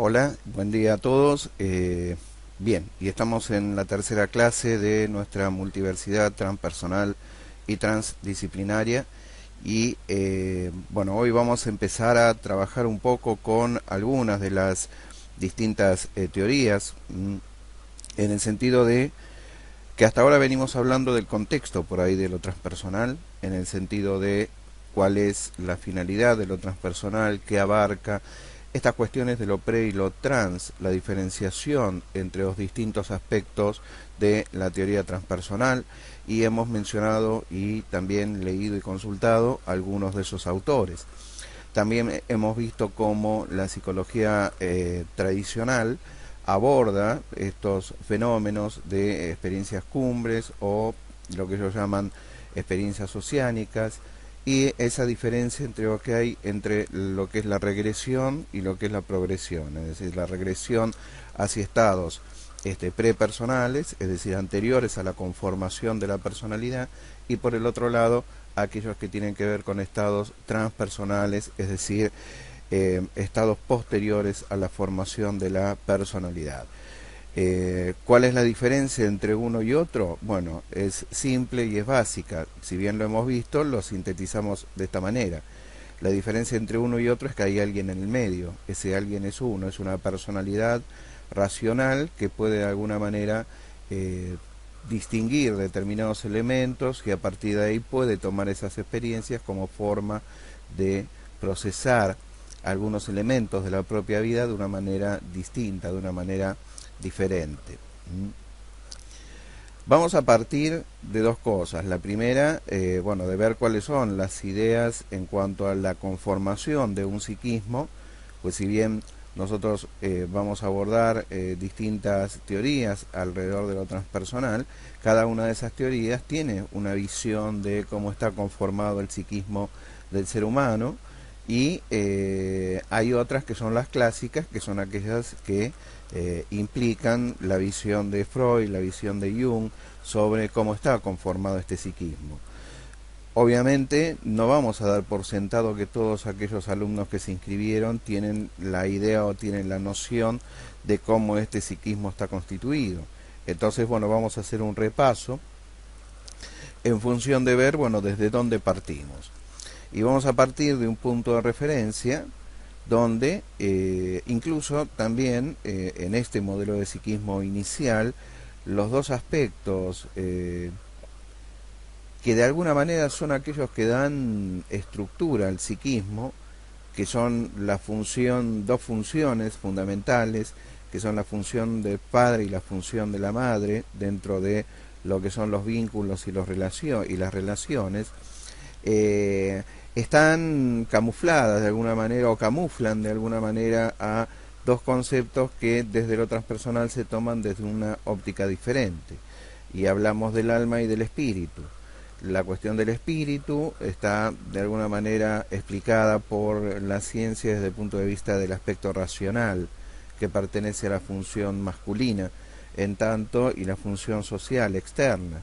Hola, buen día a todos. Bien, y estamos en la tercera clase de nuestra multiversidad transpersonal y transdisciplinaria. Y bueno, hoy vamos a empezar a trabajar un poco con algunas de las distintas teorías, en el sentido de que hasta ahora venimos hablando del contexto por ahí de lo transpersonal, en el sentido de cuál es la finalidad de lo transpersonal, qué abarca estas cuestiones de lo pre y lo trans, la diferenciación entre los distintos aspectos de la teoría transpersonal, y hemos mencionado y también leído y consultado algunos de esos autores. También hemos visto cómo la psicología tradicional aborda estos fenómenos de experiencias cumbres o lo que ellos llaman experiencias oceánicas, y esa diferencia entre lo que hay entre lo que es la regresión y lo que es la progresión, es decir, la regresión hacia estados prepersonales, es decir, anteriores a la conformación de la personalidad, y por el otro lado aquellos que tienen que ver con estados transpersonales, es decir, estados posteriores a la formación de la personalidad. ¿Cuál es la diferencia entre uno y otro? Bueno, es simple y es básica. Si bien lo hemos visto, lo sintetizamos de esta manera. La diferencia entre uno y otro es que hay alguien en el medio. Ese alguien es uno, es una personalidad racional que puede de alguna manera eh, distinguir determinados elementos, y a partir de ahí puede tomar esas experiencias como forma de procesar algunos elementos de la propia vida de una manera distinta, de una manera diferente. Vamos a partir de dos cosas. La primera, bueno, de ver cuáles son las ideas en cuanto a la conformación de un psiquismo, pues si bien nosotros vamos a abordar distintas teorías alrededor de lo transpersonal, cada una de esas teorías tiene una visión de cómo está conformado el psiquismo del ser humano, y hay otras que son las clásicas, que son aquellas que implican la visión de Freud, la visión de Jung sobre cómo está conformado este psiquismo. Obviamente no vamos a dar por sentado que todos aquellos alumnos que se inscribieron tienen la idea o tienen la noción de cómo este psiquismo está constituido. Entonces, bueno, vamos a hacer un repaso en función de ver, bueno, desde dónde partimos. Y vamos a partir de un punto de referencia donde incluso también en este modelo de psiquismo inicial, los dos aspectos que de alguna manera son aquellos que dan estructura al psiquismo, que son la función, dos funciones fundamentales, que son la función del padre y la función de la madre dentro de lo que son los vínculos y, y las relaciones, están camufladas de alguna manera o camuflan de alguna manera a dos conceptos que desde lo transpersonal se toman desde una óptica diferente. Y hablamos del alma y del espíritu. La cuestión del espíritu está de alguna manera explicada por la ciencia desde el punto de vista del aspecto racional, que pertenece a la función masculina, en tanto, y la función social externa,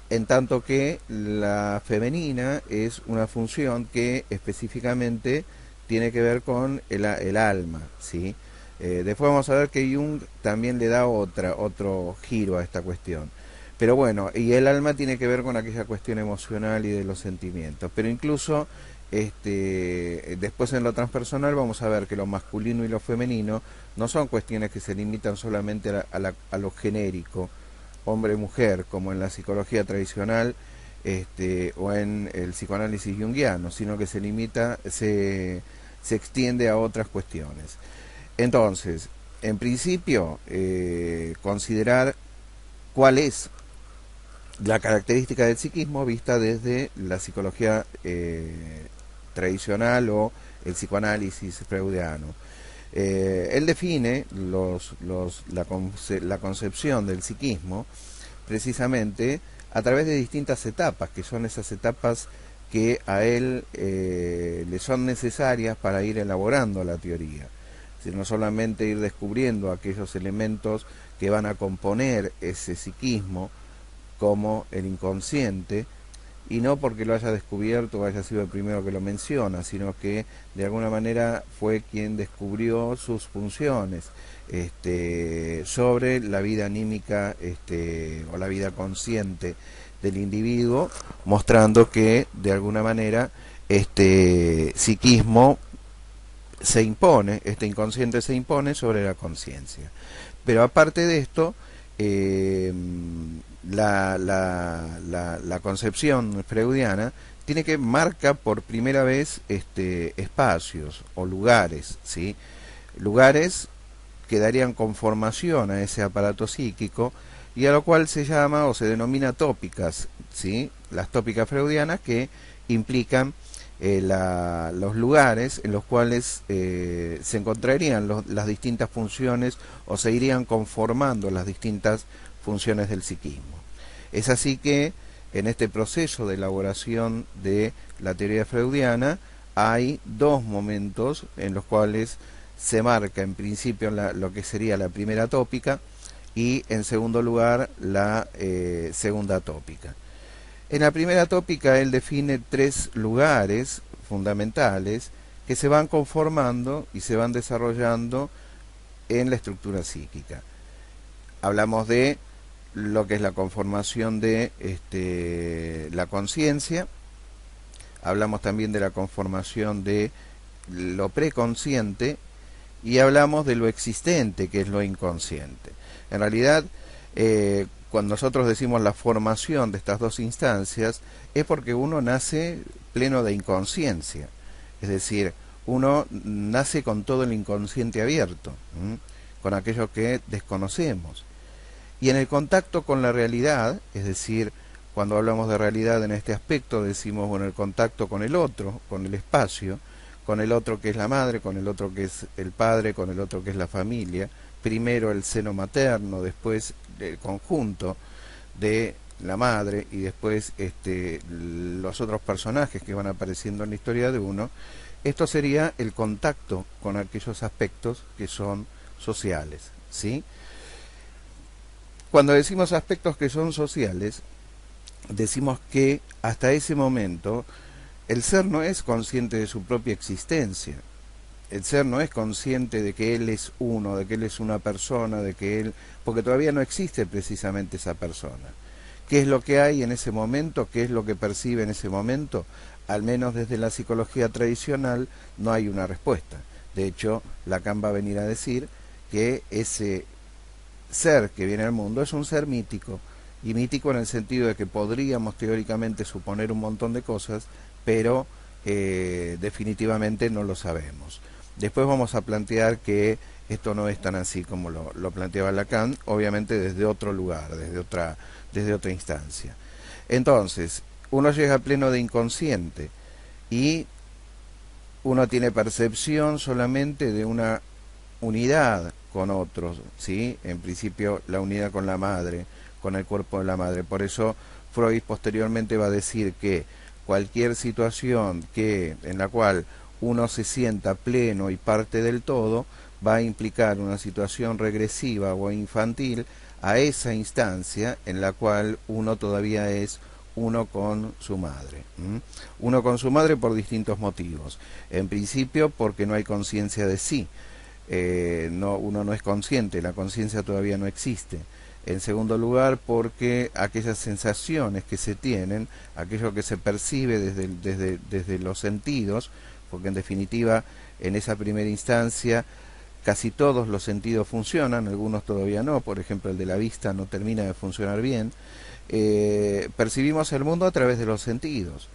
en tanto que la femenina es una función que específicamente tiene que ver con el alma, ¿sí? Después vamos a ver que Jung también le da otro giro a esta cuestión. Pero bueno, y el alma tiene que ver con aquella cuestión emocional y de los sentimientos. Pero incluso después en lo transpersonal vamos a ver que lo masculino y lo femenino no son cuestiones que se limitan solamente a lo genérico, hombre-mujer, como en la psicología tradicional o en el psicoanálisis junguiano, sino que se extiende a otras cuestiones. Entonces, en principio, considerar cuál es la característica del psiquismo vista desde la psicología tradicional o el psicoanálisis freudiano. Él define la concepción del psiquismo precisamente a través de distintas etapas, que son esas etapas que a él le son necesarias para ir elaborando la teoría. Es decir, no solamente ir descubriendo aquellos elementos que van a componer ese psiquismo, como el inconsciente, y no porque lo haya descubierto o haya sido el primero que lo menciona, sino que de alguna manera fue quien descubrió sus funciones sobre la vida anímica o la vida consciente del individuo, mostrando que de alguna manera este psiquismo se impone, este inconsciente se impone sobre la conciencia. Pero aparte de esto, eh, la concepción freudiana tiene que marca por primera vez espacios o lugares, ¿sí? Lugares que darían conformación a ese aparato psíquico y a lo cual se llama o se denomina tópicas, ¿sí? Las tópicas freudianas que implican los lugares en los cuales se encontrarían las distintas funciones o se irían conformando las distintas funciones del psiquismo. Es así que en este proceso de elaboración de la teoría freudiana hay dos momentos en los cuales se marca en principio lo que sería la primera tópica y en segundo lugar la segunda tópica. En la primera tópica él define tres lugares fundamentales que se van conformando y se van desarrollando en la estructura psíquica. Hablamos de lo que es la conformación de la conciencia, hablamos también de la conformación de lo preconsciente y hablamos de lo existente, que es lo inconsciente. En realidad, cuando nosotros decimos la formación de estas dos instancias, es porque uno nace pleno de inconsciencia. Es decir, uno nace con todo el inconsciente abierto, con aquello que desconocemos. Y en el contacto con la realidad, es decir, cuando hablamos de realidad en este aspecto, decimos, bueno, el contacto con el otro, con el espacio, con el otro que es la madre, con el otro que es el padre, con el otro que es la familia, primero el seno materno, después el conjunto de la madre y después los otros personajes que van apareciendo en la historia de uno. Esto sería el contacto con aquellos aspectos que son sociales, ¿sí? Cuando decimos aspectos que son sociales, decimos que hasta ese momento el ser no es consciente de su propia existencia. El ser no es consciente de que él es uno, de que él es una persona, de que él, porque todavía no existe precisamente esa persona. ¿Qué es lo que hay en ese momento? ¿Qué es lo que percibe en ese momento? Al menos desde la psicología tradicional no hay una respuesta. De hecho, Lacan va a venir a decir que ese ser que viene al mundo es un ser mítico, y mítico en el sentido de que podríamos teóricamente suponer un montón de cosas, pero definitivamente no lo sabemos. Después vamos a plantear que esto no es tan así como lo planteaba Lacan, obviamente desde otro lugar, desde otra instancia. Entonces, uno llega pleno de inconsciente y uno tiene percepción solamente de una unidad con otros, ¿sí? En principio la unidad con la madre, con el cuerpo de la madre. Por eso Freud posteriormente va a decir que cualquier situación en la cual uno se sienta pleno y parte del todo va a implicar una situación regresiva o infantil a esa instancia en la cual uno todavía es uno con su madre. Uno con su madre por distintos motivos. En principio porque no hay conciencia de sí. Uno no es consciente, la conciencia todavía no existe. En segundo lugar, porque aquellas sensaciones que se tienen, aquello que se percibe desde los sentidos, porque en definitiva, en esa primera instancia, casi todos los sentidos funcionan, algunos todavía no, por ejemplo el de la vista no termina de funcionar bien, percibimos el mundo a través de los sentidos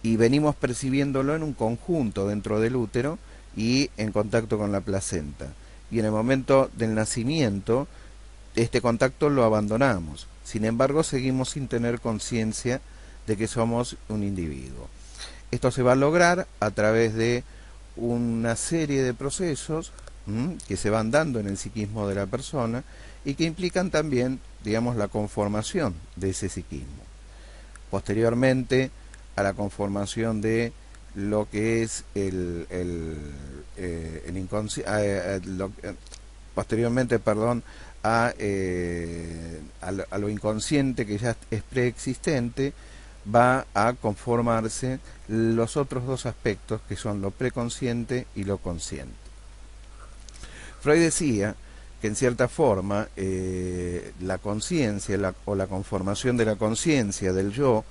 y venimos percibiéndolo en un conjunto dentro del útero y en contacto con la placenta. Y en el momento del nacimiento, este contacto lo abandonamos. Sin embargo, seguimos sin tener conciencia de que somos un individuo. Esto se va a lograr a través de una serie de procesos que se van dando en el psiquismo de la persona y que implican también, digamos, la conformación de ese psiquismo. Posteriormente a la conformación de lo que es el inconsciente, posteriormente, perdón, a lo inconsciente que ya es preexistente, va a conformarse los otros dos aspectos que son lo preconsciente y lo consciente. Freud decía que en cierta forma la conciencia o la conformación de la conciencia del yo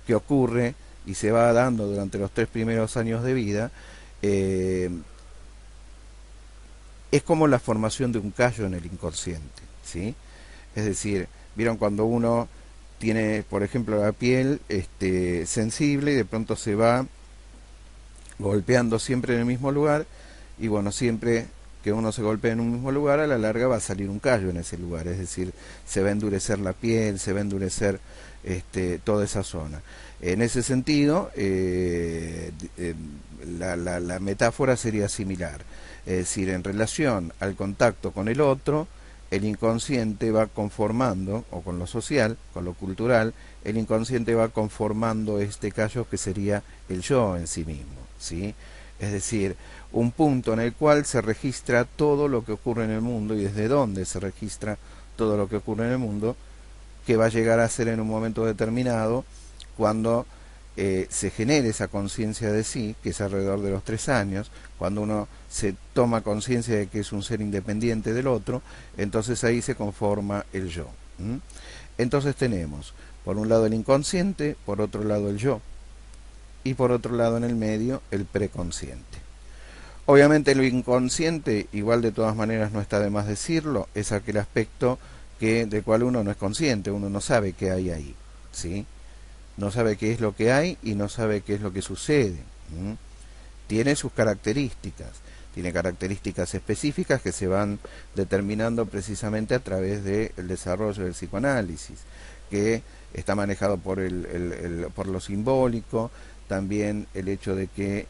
que ocurre y se va dando durante los 3 primeros años de vida es como la formación de un callo en el inconsciente, ¿sí? Es decir, vieron cuando uno tiene, por ejemplo, la piel sensible y de pronto se va golpeando siempre en el mismo lugar, y bueno, siempre que uno se golpea en un mismo lugar, a la larga va a salir un callo en ese lugar, es decir, se va a endurecer la piel, se va a endurecer toda esa zona. En ese sentido, la metáfora sería similar, es decir, en relación al contacto con el otro, el inconsciente va conformando, o con lo social, con lo cultural, el inconsciente va conformando este callo que sería el yo en sí mismo, ¿sí? Es decir, un punto en el cual se registra todo lo que ocurre en el mundo y desde dónde se registra todo lo que ocurre en el mundo, que va a llegar a ser en un momento determinado cuando se genere esa conciencia de sí, que es alrededor de los 3 años, cuando uno se toma conciencia de que es un ser independiente del otro, entonces ahí se conforma el yo. Entonces tenemos, por un lado el inconsciente, por otro lado el yo, y por otro lado en el medio el preconsciente. Obviamente lo inconsciente, igual de todas maneras no está de más decirlo, es aquel aspecto del cual uno no es consciente, uno no sabe qué hay ahí, ¿sí? No sabe qué es lo que hay y no sabe qué es lo que sucede. Tiene sus características, tiene características específicas que se van determinando precisamente a través del desarrollo del psicoanálisis, que está manejado por lo simbólico, también el hecho de que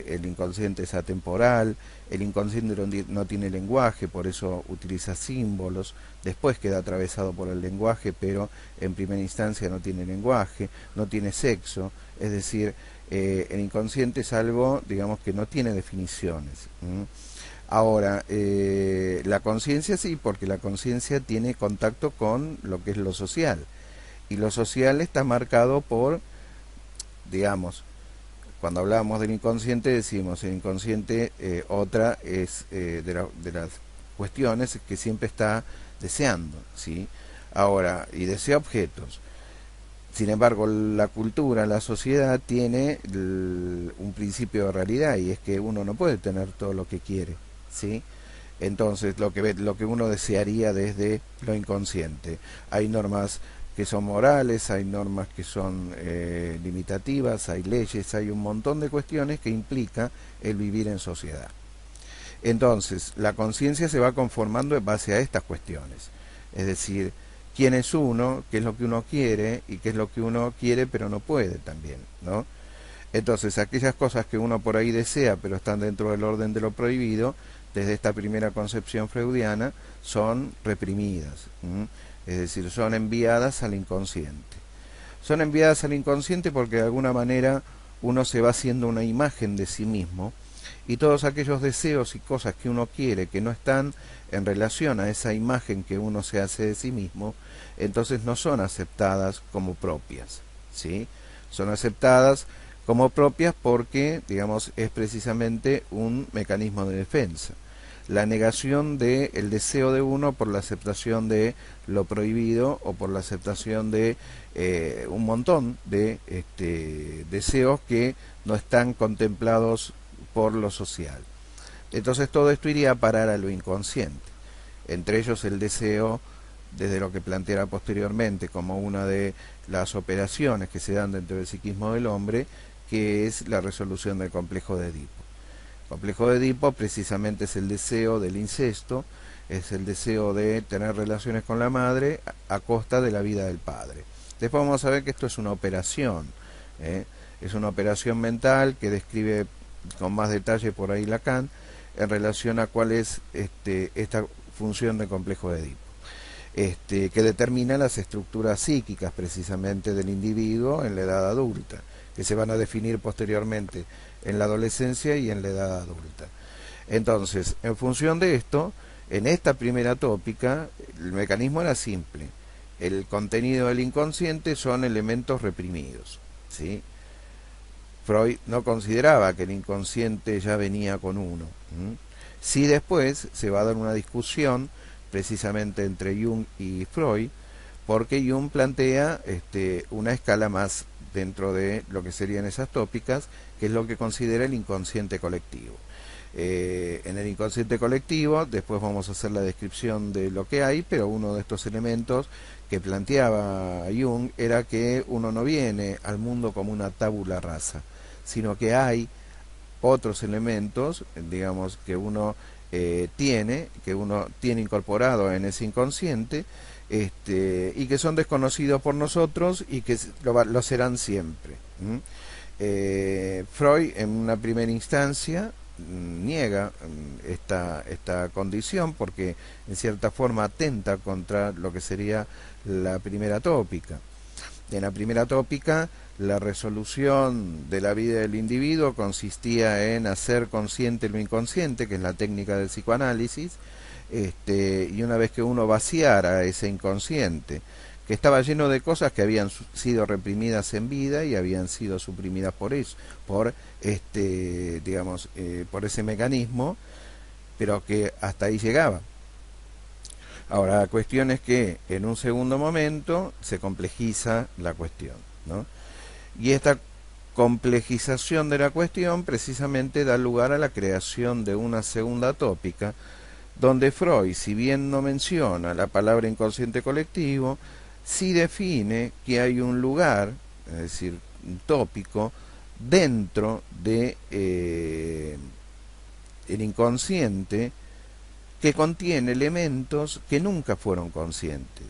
el inconsciente es atemporal, el inconsciente no tiene lenguaje, por eso utiliza símbolos, después queda atravesado por el lenguaje, pero en primera instancia no tiene lenguaje, no tiene sexo, es decir, el inconsciente es algo, digamos, que no tiene definiciones. Ahora, la conciencia sí, porque la conciencia tiene contacto con lo que es lo social, y lo social está marcado por, digamos, cuando hablamos del inconsciente decimos el inconsciente, otra es de las cuestiones que siempre está deseando, ¿sí? Ahora, y desea objetos. Sin embargo, la cultura, la sociedad tiene un principio de realidad, y es que uno no puede tener todo lo que quiere, ¿sí? Entonces, lo que uno desearía desde lo inconsciente. Hay normas que son morales, hay normas que son limitativas, hay leyes, hay un montón de cuestiones que implica el vivir en sociedad. Entonces, la conciencia se va conformando en base a estas cuestiones. Es decir, quién es uno, qué es lo que uno quiere y qué es lo que uno quiere pero no puede también, ¿no? Entonces, aquellas cosas que uno por ahí desea pero están dentro del orden de lo prohibido, desde esta primera concepción freudiana, son reprimidas. Es decir, son enviadas al inconsciente. Son enviadas al inconsciente porque de alguna manera uno se va haciendo una imagen de sí mismo, y todos aquellos deseos y cosas que uno quiere que no están en relación a esa imagen que uno se hace de sí mismo, entonces no son aceptadas como propias, ¿sí? Son aceptadas como propias porque, digamos, es precisamente un mecanismo de defensa. La negación del deseo de uno por la aceptación de lo prohibido o por la aceptación de un montón de deseos que no están contemplados por lo social. Entonces todo esto iría a parar a lo inconsciente, entre ellos el deseo, desde lo que planteara posteriormente como una de las operaciones que se dan dentro del psiquismo del hombre, que es la resolución del complejo de Edipo. El complejo de Edipo precisamente es el deseo del incesto, es el deseo de tener relaciones con la madre a costa de la vida del padre. Después vamos a ver que esto es una operación, es una operación mental que describe con más detalle por ahí Lacan en relación a cuál es esta función del complejo de Edipo, que determina las estructuras psíquicas precisamente del individuo en la edad adulta, que se van a definir posteriormente en la adolescencia y en la edad adulta. Entonces, en función de esto, en esta primera tópica, el mecanismo era simple. el contenido del inconsciente son elementos reprimidos, ¿sí? Freud no consideraba que el inconsciente ya venía con uno. Sí, después se va a dar una discusión precisamente entre Jung y Freud, porque Jung plantea una escala más dentro de lo que serían esas tópicas, que es lo que considera el inconsciente colectivo. En el inconsciente colectivo, después vamos a hacer la descripción de lo que hay, pero uno de estos elementos que planteaba Jung era que uno no viene al mundo como una tabula rasa, sino que hay otros elementos, digamos, que uno tiene incorporado en ese inconsciente, y que son desconocidos por nosotros y que lo serán siempre. Freud, en una primera instancia, niega esta condición porque en cierta forma atenta contra lo que sería la primera tópica. En la primera tópica, la resolución de la vida del individuo consistía en hacer consciente lo inconsciente, que es la técnica del psicoanálisis, y una vez que uno vaciara ese inconsciente, que estaba lleno de cosas que habían sido reprimidas en vida y habían sido suprimidas por eso, por por ese mecanismo, pero que hasta ahí llegaba. Ahora, la cuestión es que en un segundo momento se complejiza la cuestión, ¿no? Y esta complejización de la cuestión precisamente da lugar a la creación de una segunda tópica, donde Freud, si bien no menciona la palabra inconsciente colectivo, sí define que hay un lugar, es decir, un tópico, dentro de el inconsciente, que contiene elementos que nunca fueron conscientes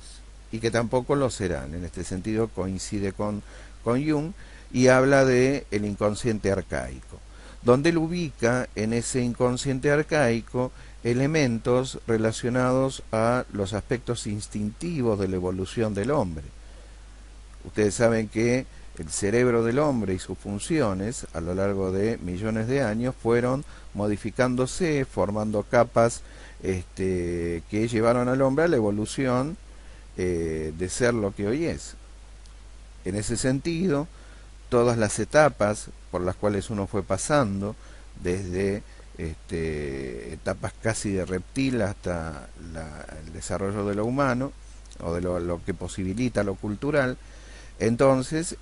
y que tampoco lo serán. En este sentido coincide con Jung y habla de el inconsciente arcaico, donde él ubica en ese inconsciente arcaico elementos relacionados a los aspectos instintivos de la evolución del hombre. Ustedes saben que el cerebro del hombre y sus funciones a lo largo de millones de años fueron modificándose, formando capas que llevaron al hombre a la evolución de ser lo que hoy es. En ese sentido, todas las etapas por las cuales uno fue pasando, desde etapas casi de reptil hasta el desarrollo de lo humano, o de lo que posibilita lo cultural, entonces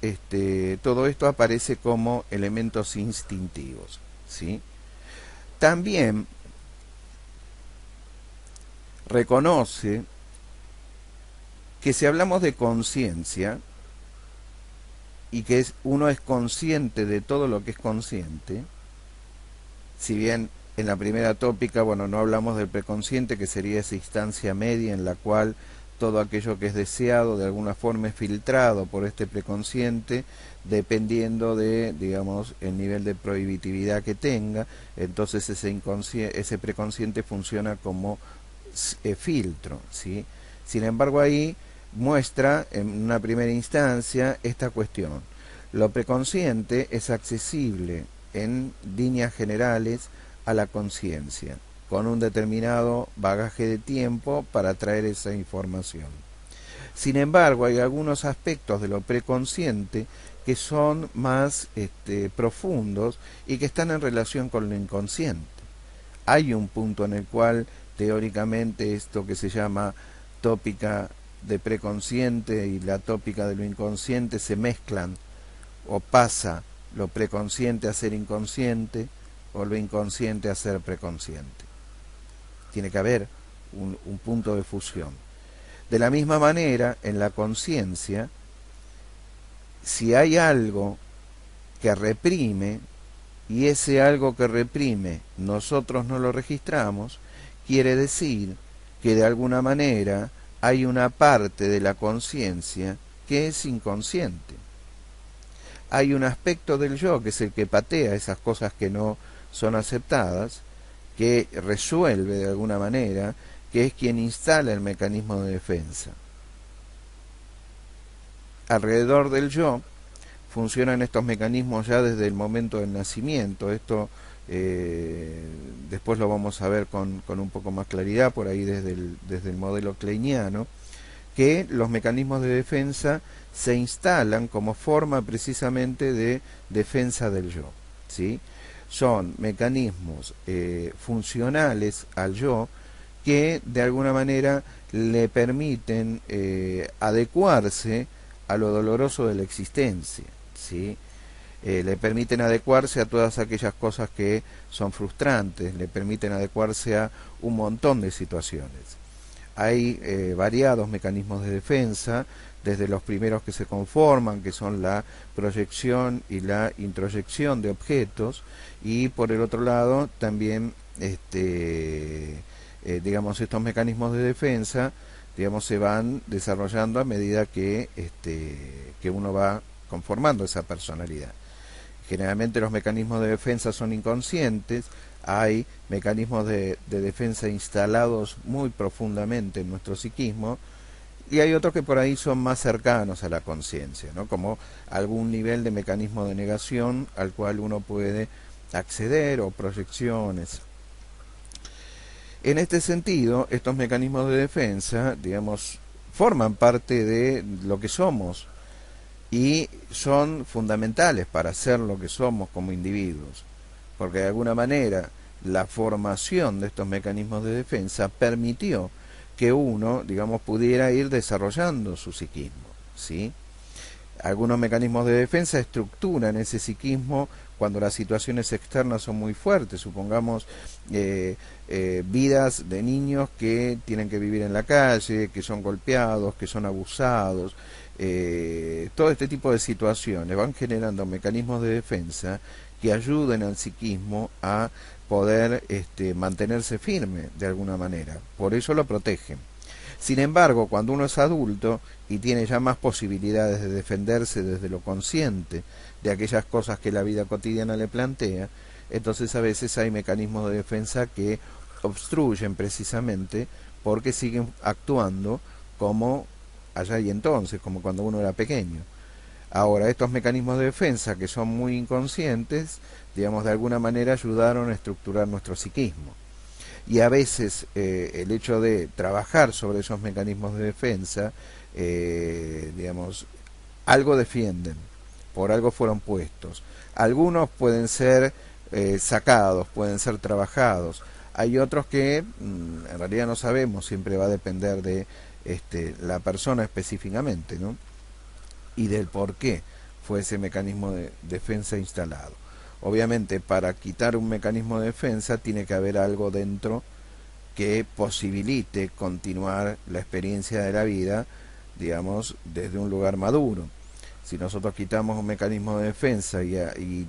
todo esto aparece como elementos instintivos, ¿sí? También reconoce que si hablamos de conciencia y que uno es consciente de todo lo que es consciente, si bien en la primera tópica, bueno, no hablamos del preconsciente, que sería esa instancia media en la cual todo aquello que es deseado de alguna forma es filtrado por este preconsciente, dependiendo de, digamos, el nivel de prohibitividad que tenga. Entonces ese preconsciente funciona como filtro, ¿sí? Sin embargo, ahí muestra en una primera instancia esta cuestión: lo preconsciente es accesible en líneas generales a la conciencia, con un determinado bagaje de tiempo para traer esa información. Sin embargo, hay algunos aspectos de lo preconsciente que son más profundos y que están en relación con lo inconsciente. Hay un punto en el cual teóricamente esto que se llama tópica de preconsciente y la tópica de lo inconsciente se mezclan, o pasa lo preconsciente a ser inconsciente o lo inconsciente a ser preconsciente. Tiene que haber un punto de fusión. De la misma manera, en la conciencia, si hay algo que reprime y ese algo que reprime nosotros no lo registramos, quiere decir que de alguna manera hay una parte de la conciencia que es inconsciente. Hay un aspecto del yo que es el que patea esas cosas que no son aceptadas, que resuelve de alguna manera, que es quien instala el mecanismo de defensa. Alrededor del yo funcionan estos mecanismos ya desde el momento del nacimiento. Esto después lo vamos a ver con un poco más claridad por ahí desde el modelo kleiniano, que los mecanismos de defensa se instalan como forma precisamente de defensa del yo, ¿sí? Son mecanismos funcionales al yo que de alguna manera le permiten adecuarse a lo doloroso de la existencia, ¿sí? Le permiten adecuarse a todas aquellas cosas que son frustrantes, le permiten adecuarse a un montón de situaciones. Hay variados mecanismos de defensa, desde los primeros que se conforman, que son la proyección y la introyección de objetos, y por el otro lado también digamos, estos mecanismos de defensa, digamos, se van desarrollando a medida que uno va conformando esa personalidad. Generalmente los mecanismos de defensa son inconscientes, hay mecanismos de defensa instalados muy profundamente en nuestro psiquismo, y hay otros que por ahí son más cercanos a la conciencia, ¿no? Como algún nivel de mecanismo de negación al cual uno puede acceder, o proyecciones. En este sentido, estos mecanismos de defensa, digamos, forman parte de lo que somos y son fundamentales para ser lo que somos como individuos, porque de alguna manera la formación de estos mecanismos de defensa permitió que uno, digamos, pudiera ir desarrollando su psiquismo, ¿sí? Algunos mecanismos de defensa estructuran ese psiquismo cuando las situaciones externas son muy fuertes, supongamos vidas de niños que tienen que vivir en la calle, que son golpeados, que son abusados, todo este tipo de situaciones van generando mecanismos de defensa que ayuden al psiquismo a poder mantenerse firme de alguna manera, por eso lo protegen. Sin embargo, cuando uno es adulto y tiene ya más posibilidades de defenderse desde lo consciente de aquellas cosas que la vida cotidiana le plantea, entonces a veces hay mecanismos de defensa que obstruyen precisamente porque siguen actuando como allá y entonces, como cuando uno era pequeño. Ahora, estos mecanismos de defensa que son muy inconscientes, digamos, de alguna manera ayudaron a estructurar nuestro psiquismo. Y a veces el hecho de trabajar sobre esos mecanismos de defensa, digamos, algo defienden, por algo fueron puestos. Algunos pueden ser sacados, pueden ser trabajados. Hay otros que en realidad no sabemos, siempre va a depender de la persona específicamente, ¿no? Y del por qué fue ese mecanismo de defensa instalado. Obviamente, para quitar un mecanismo de defensa tiene que haber algo dentro que posibilite continuar la experiencia de la vida, digamos, desde un lugar maduro. Si nosotros quitamos un mecanismo de defensa y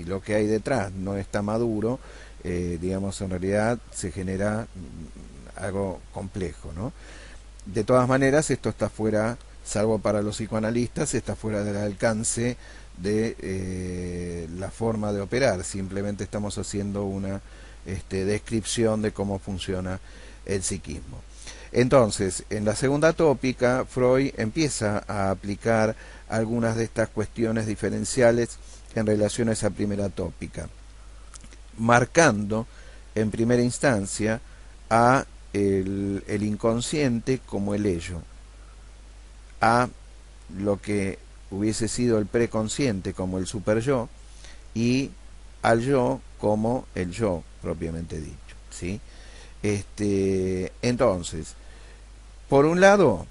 lo que hay detrás no está maduro, digamos, en realidad se genera algo complejo, ¿no? De todas maneras, esto está fuera, salvo para los psicoanalistas, está fuera del alcance de la forma de operar. Simplemente estamos haciendo una descripción de cómo funciona el psiquismo. Entonces, en la segunda tópica, Freud empieza a aplicar algunas de estas cuestiones diferenciales en relación a esa primera tópica, marcando en primera instancia a el inconsciente como el ello, a lo que hubiese sido el preconsciente como el superyo, y al yo como el yo propiamente dicho, ¿sí? Entonces, por un lado,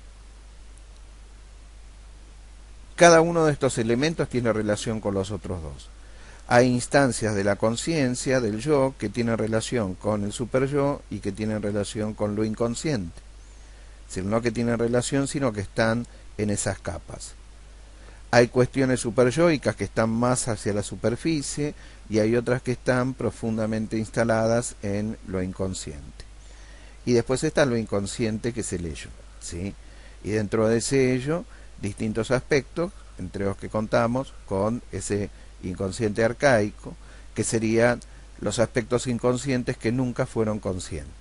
cada uno de estos elementos tiene relación con los otros dos. Hay instancias de la conciencia, del yo, que tienen relación con el superyo y que tienen relación con lo inconsciente. Es decir, no que tienen relación, sino que están en esas capas. Hay cuestiones superyoicas que están más hacia la superficie y hay otras que están profundamente instaladas en lo inconsciente. Y después está lo inconsciente, que es el ello, ¿sí? Y dentro de ese ello, distintos aspectos, entre los que contamos con ese inconsciente arcaico, que serían los aspectos inconscientes que nunca fueron conscientes.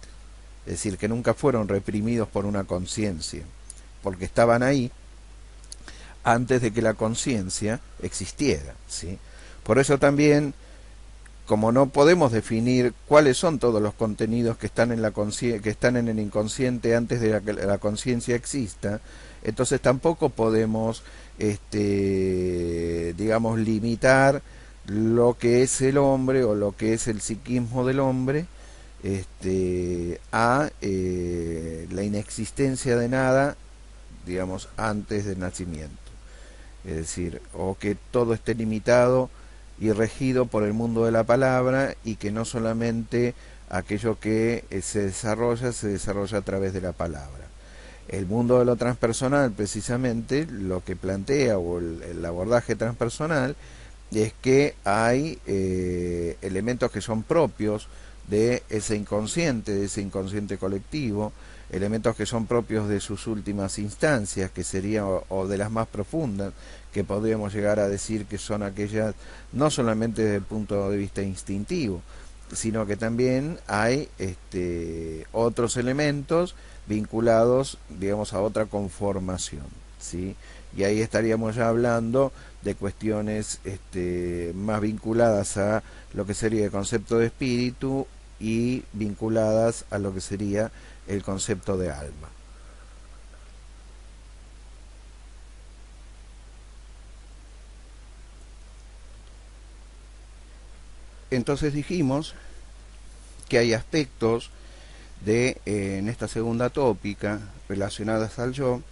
Es decir, que nunca fueron reprimidos por una conciencia, porque estaban ahí antes de que la conciencia existiera, ¿sí? Por eso también como no podemos definir cuáles son todos los contenidos que están en que están en el inconsciente antes de que la conciencia exista, entonces tampoco podemos, digamos, limitar lo que es el hombre o lo que es el psiquismo del hombre, a la inexistencia de nada, digamos, antes del nacimiento. Es decir, o que todo esté limitado y regido por el mundo de la palabra, y que no solamente aquello que se desarrolla a través de la palabra. El mundo de lo transpersonal, precisamente, lo que plantea, o el abordaje transpersonal, es que hay elementos que son propios de ese inconsciente colectivo, elementos que son propios de sus últimas instancias, que serían, o de las más profundas, que podríamos llegar a decir que son aquellas, no solamente desde el punto de vista instintivo, sino que también hay otros elementos vinculados, digamos, a otra conformación, ¿sí? Y ahí estaríamos ya hablando de cuestiones más vinculadas a lo que sería el concepto de espíritu, y vinculadas a lo que sería el concepto de alma. Entonces dijimos que hay aspectos de en esta segunda tópica relacionadas al yo,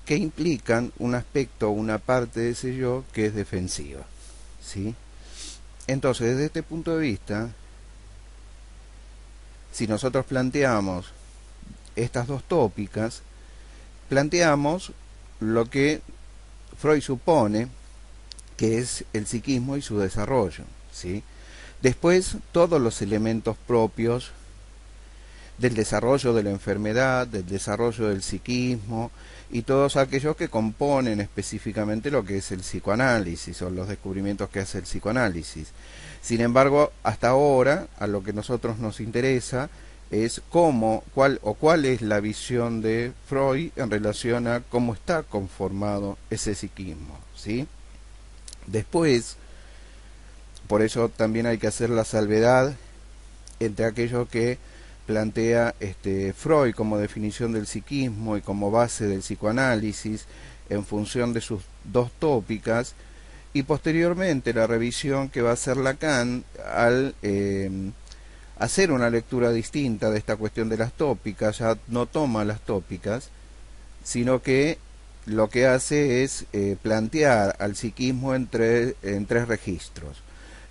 que implican un aspecto, una parte de ese yo que es defensiva, ¿sí? Entonces, desde este punto de vista, si nosotros planteamos estas dos tópicas, planteamos lo que Freud supone que es el psiquismo y su desarrollo, ¿sí? Después, todos los elementos propios del desarrollo de la enfermedad, del desarrollo del psiquismo, y todos aquellos que componen específicamente lo que es el psicoanálisis, o los descubrimientos que hace el psicoanálisis. Sin embargo, hasta ahora, a lo que nosotros nos interesa es cuál es la visión de Freud en relación a cómo está conformado ese psiquismo, ¿sí? Después, por eso también hay que hacer la salvedad entre aquello que plantea Freud como definición del psiquismo y como base del psicoanálisis en función de sus dos tópicas, y posteriormente la revisión que va a hacer Lacan al hacer una lectura distinta de esta cuestión de las tópicas. Ya no toma las tópicas, sino que lo que hace es plantear al psiquismo en tres registros.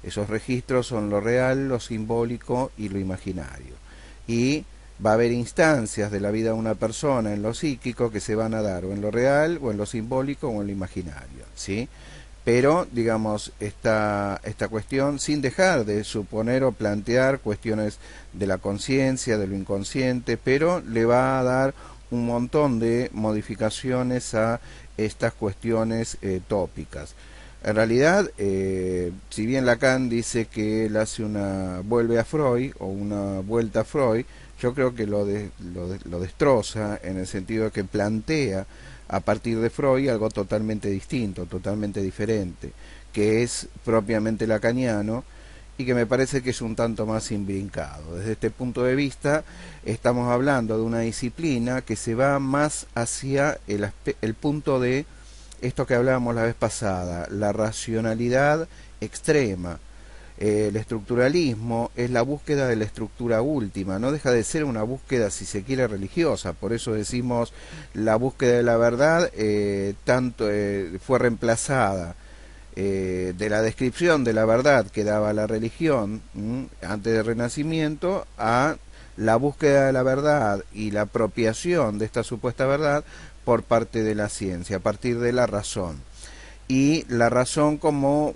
Esos registros son lo real, lo simbólico y lo imaginario. Y va a haber instancias de la vida de una persona en lo psíquico que se van a dar o en lo real, o en lo simbólico, o en lo imaginario, ¿sí? Pero, digamos, esta cuestión, sin dejar de suponer o plantear cuestiones de la conciencia, de lo inconsciente, pero le va a dar un montón de modificaciones a estas cuestiones tópicas. En realidad, si bien Lacan dice que él hace vuelve a Freud, o una vuelta a Freud, yo creo que lo destroza, en el sentido de que plantea a partir de Freud algo totalmente distinto, totalmente diferente, que es propiamente lacaniano, y que me parece que es un tanto más imbrincado. Desde este punto de vista, estamos hablando de una disciplina que se va más hacia el punto de esto que hablábamos la vez pasada, la racionalidad extrema. El estructuralismo es la búsqueda de la estructura última, no deja de ser una búsqueda, si se quiere, religiosa. Por eso decimos la búsqueda de la verdad fue reemplazada de la descripción de la verdad que daba la religión antes del Renacimiento, a la búsqueda de la verdad y la apropiación de esta supuesta verdad por parte de la ciencia, a partir de la razón. Y la razón como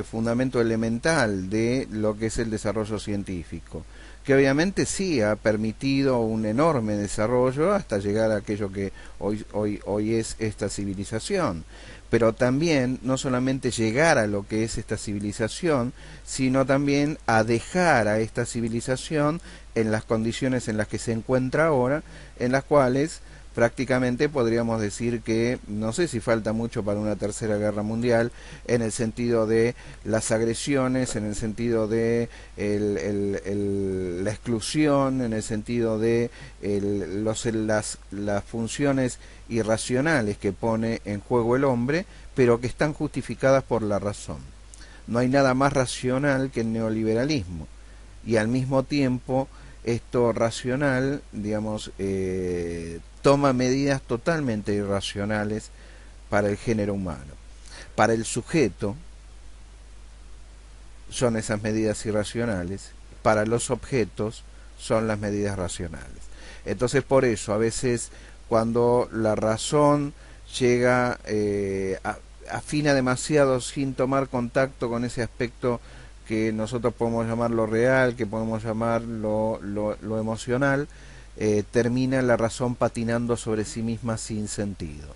fundamento elemental de lo que es el desarrollo científico, que obviamente sí ha permitido un enorme desarrollo hasta llegar a aquello que hoy es esta civilización. Pero también no solamente llegar a lo que es esta civilización, sino también a dejar a esta civilización en las condiciones en las que se encuentra ahora, en las cuales prácticamente podríamos decir que no sé si falta mucho para una tercera guerra mundial, en el sentido de las agresiones, en el sentido de la exclusión, en el sentido de las funciones irracionales que pone en juego el hombre, pero que están justificadas por la razón. No hay nada más racional que el neoliberalismo, y al mismo tiempo esto racional, digamos, toma medidas totalmente irracionales para el género humano. Para el sujeto son esas medidas irracionales, para los objetos son las medidas racionales. Entonces, por eso a veces cuando la razón llega, afina demasiado sin tomar contacto con ese aspecto que nosotros podemos llamar lo real, que podemos llamar lo emocional, termina la razón patinando sobre sí misma sin sentido.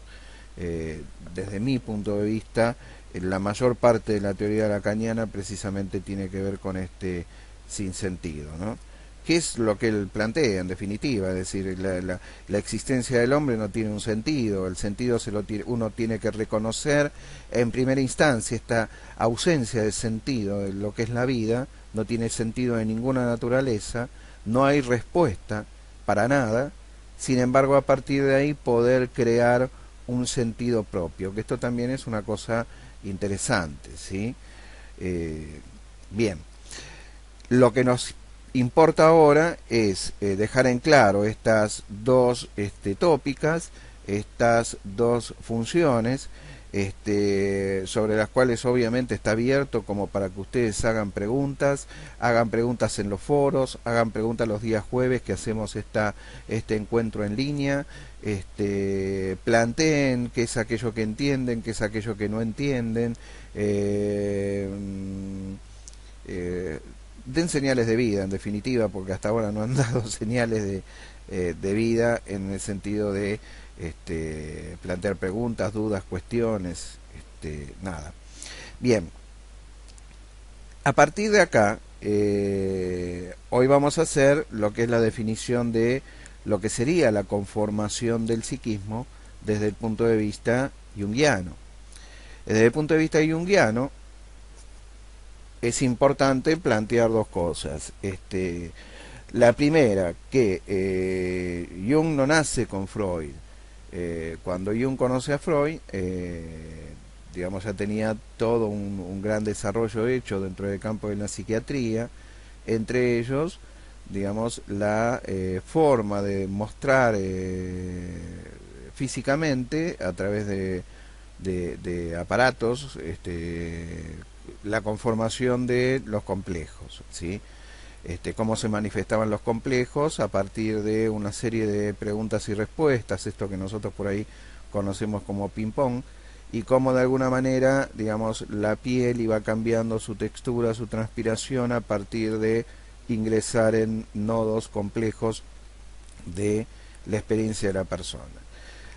Desde mi punto de vista, la mayor parte de la teoría lacaniana precisamente tiene que ver con este sinsentido, ¿no? ¿Qué es lo que él plantea en definitiva? Es decir, la existencia del hombre no tiene un sentido, el sentido uno tiene que reconocer en primera instancia. Esta ausencia de sentido de lo que es la vida no tiene sentido en ninguna naturaleza, no hay respuesta para nada, sin embargo a partir de ahí poder crear un sentido propio, que esto también es una cosa interesante, ¿sí? Bien, lo que nos importa ahora es dejar en claro estas dos tópicas, estas dos funciones, sobre las cuales obviamente está abierto como para que ustedes hagan preguntas en los foros, hagan preguntas los días jueves que hacemos este encuentro en línea, planteen qué es aquello que entienden, qué es aquello que no entienden, den señales de vida en definitiva, porque hasta ahora no han dado señales de vida en el sentido de plantear preguntas, dudas, cuestiones, nada. Bien, a partir de acá, hoy vamos a hacer lo que es la definición de lo que sería la conformación del psiquismo desde el punto de vista junguiano. Desde el punto de vista junguiano, es importante plantear dos cosas. La primera, que Jung no nace con Freud. Cuando Jung conoce a Freud, digamos, ya tenía todo un gran desarrollo hecho dentro del campo de la psiquiatría, entre ellos, digamos, la forma de mostrar físicamente a través de aparatos, la conformación de los complejos, ¿sí? Cómo se manifestaban los complejos a partir de una serie de preguntas y respuestas, esto que nosotros por ahí conocemos como ping-pong, y cómo de alguna manera, digamos, la piel iba cambiando su textura, su transpiración a partir de ingresar en nodos complejos de la experiencia de la persona.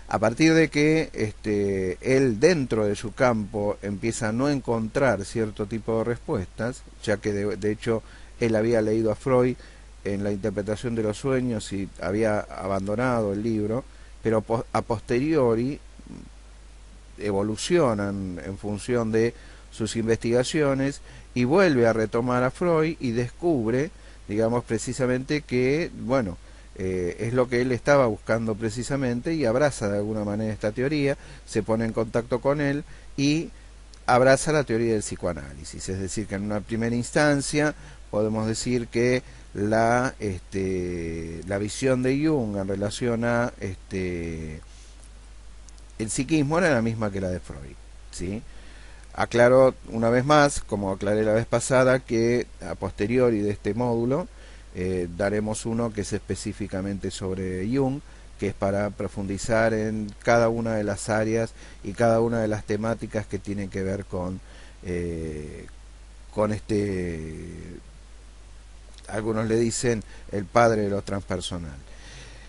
A partir de que él dentro de su campo empieza a no encontrar cierto tipo de respuestas, ya que de hecho él había leído a Freud en la interpretación de los sueños y había abandonado el libro, pero a posteriori evolucionan en función de sus investigaciones y vuelve a retomar a Freud y descubre, digamos, precisamente que, bueno, es lo que él estaba buscando precisamente, y abraza de alguna manera esta teoría, se pone en contacto con él y abraza la teoría del psicoanálisis. Es decir, que en una primera instancia podemos decir que la visión de Jung en relación a el psiquismo era la misma que la de Freud, ¿sí? Aclaro una vez más, como aclaré la vez pasada, que a posteriori de este módulo daremos uno que es específicamente sobre Jung, que es para profundizar en cada una de las áreas y cada una de las temáticas que tienen que ver con algunos le dicen el padre de lo transpersonal.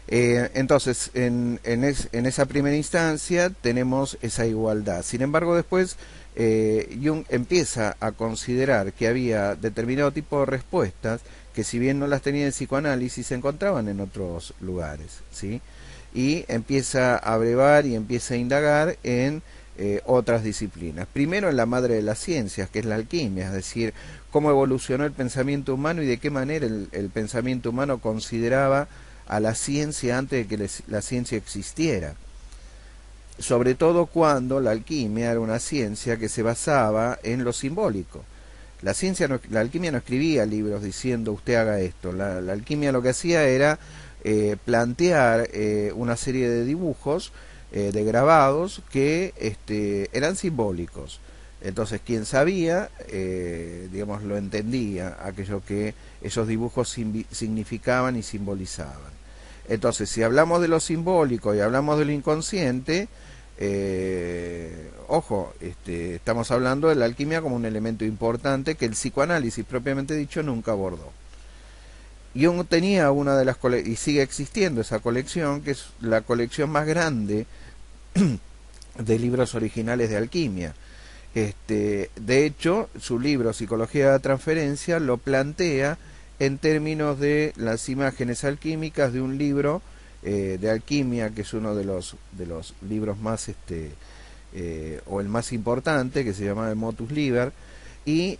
Entonces, en esa primera instancia tenemos esa igualdad. Sin embargo, después Jung empieza a considerar que había determinado tipo de respuestas que, si bien no las tenía en psicoanálisis, se encontraban en otros lugares, ¿sí? y empieza a brevar y empieza a indagar en otras disciplinas. Primero en la madre de las ciencias, que es la alquimia, es decir, cómo evolucionó el pensamiento humano y de qué manera el pensamiento humano consideraba a la ciencia antes de que la ciencia existiera. Sobre todo cuando la alquimia era una ciencia que se basaba en lo simbólico. La alquimia no escribía libros diciendo usted haga esto. La alquimia lo que hacía era plantear una serie de dibujos, de grabados que eran simbólicos. Entonces quien sabía, digamos, lo entendía, aquello que esos dibujos significaban y simbolizaban. Entonces, si hablamos de lo simbólico y hablamos de lo inconsciente, ojo, estamos hablando de la alquimia como un elemento importante que el psicoanálisis propiamente dicho nunca abordó. Jung tenía una de las y sigue existiendo esa colección, que es la colección más grande de libros originales de alquimia. De hecho, su libro Psicología de la Transferencia lo plantea en términos de las imágenes alquímicas de un libro de alquimia, que es uno de los libros más o el más importante, que se llama el Motus Liber, y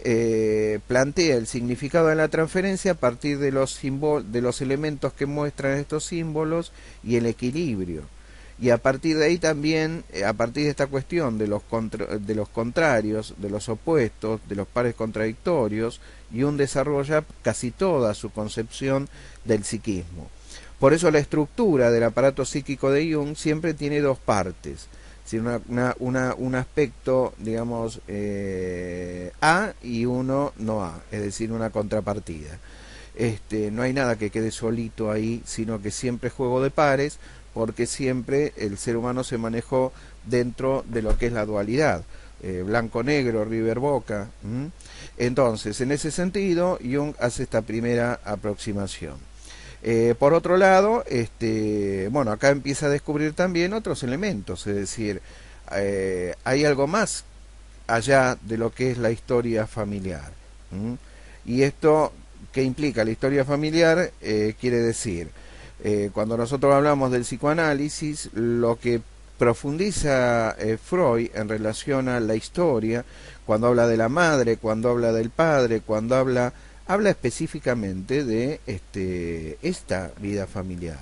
plantea el significado de la transferencia a partir de los elementos que muestran estos símbolos y el equilibrio. Y a partir de ahí también, a partir de esta cuestión de los contrarios, de los opuestos, de los pares contradictorios, Jung desarrolla casi toda su concepción del psiquismo. Por eso la estructura del aparato psíquico de Jung siempre tiene dos partes, un aspecto, digamos, A y uno no A, es decir, una contrapartida. No hay nada que quede solito ahí, sino que siempre es juego de pares, porque siempre el ser humano se manejó dentro de lo que es la dualidad, blanco-negro, River-Boca. Entonces, en ese sentido, Jung hace esta primera aproximación. Por otro lado, bueno, acá empieza a descubrir también otros elementos, es decir, hay algo más allá de lo que es la historia familiar. Y esto, ¿qué implica la historia familiar? Quiere decir, cuando nosotros hablamos del psicoanálisis, lo que profundiza Freud en relación a la historia, cuando habla de la madre, cuando habla del padre, cuando habla específicamente de esta vida familiar.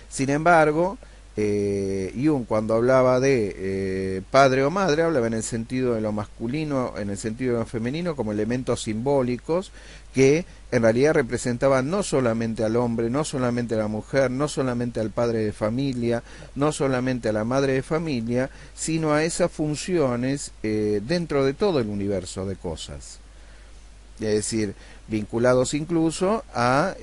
Sin embargo, Jung, cuando hablaba de padre o madre, hablaba en el sentido de lo masculino, en el sentido de lo femenino, como elementos simbólicos que en realidad representaban no solamente al hombre, no solamente a la mujer, no solamente al padre de familia, no solamente a la madre de familia, sino a esas funciones dentro de todo el universo de cosas. Es decir, vinculados incluso a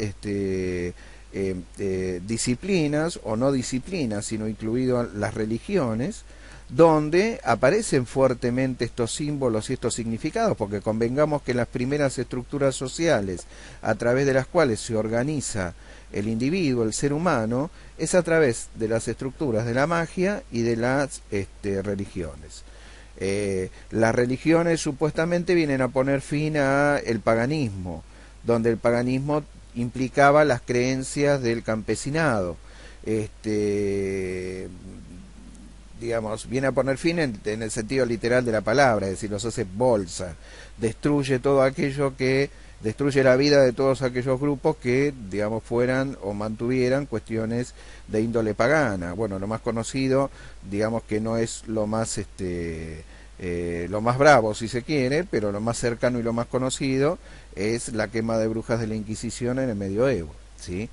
disciplinas o no disciplinas, sino incluido las religiones, donde aparecen fuertemente estos símbolos y estos significados, porque convengamos que las primeras estructuras sociales a través de las cuales se organiza el individuo, el ser humano, es a través de las estructuras de la magia y de las religiones. Las religiones supuestamente vienen a poner fin a el paganismo, donde el paganismo implicaba las creencias del campesinado. Digamos, viene a poner fin en el sentido literal de la palabra, es decir, los hace bolsa, destruye todo aquello que destruye la vida de todos aquellos grupos que, digamos, fueran o mantuvieran cuestiones de índole pagana. Bueno, lo más conocido, digamos que no es lo más lo más bravo, si se quiere, pero lo más cercano y lo más conocido es la quema de brujas de la Inquisición en el medioevo, ¿sí?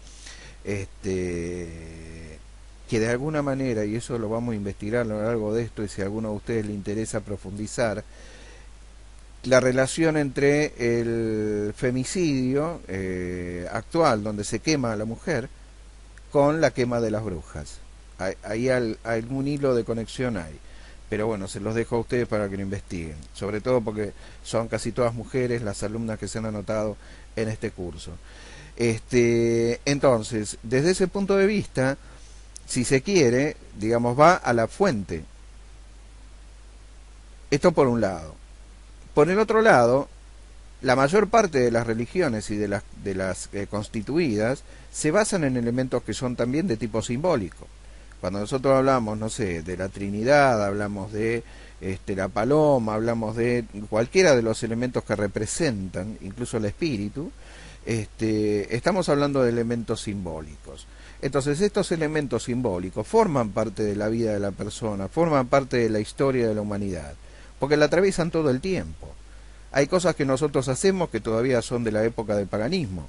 Que de alguna manera, y eso lo vamos a investigar a lo largo de esto, y si a alguno de ustedes le interesa profundizar, la relación entre el femicidio actual, donde se quema a la mujer, con la quema de las brujas. Ahí algún hilo de conexión hay. Pero bueno, se los dejo a ustedes para que lo investiguen, sobre todo porque son casi todas mujeres las alumnas que se han anotado en este curso. Entonces, desde ese punto de vista, si se quiere, digamos, va a la fuente. Esto por un lado. Por el otro lado, la mayor parte de las religiones y de las constituidas se basan en elementos que son también de tipo simbólico. Cuando nosotros hablamos, no sé, de la Trinidad, hablamos de la paloma, hablamos de cualquiera de los elementos que representan, incluso el espíritu, estamos hablando de elementos simbólicos. Entonces estos elementos simbólicos forman parte de la vida de la persona, forman parte de la historia de la humanidad, porque la atraviesan todo el tiempo. Hay cosas que nosotros hacemos que todavía son de la época del paganismo,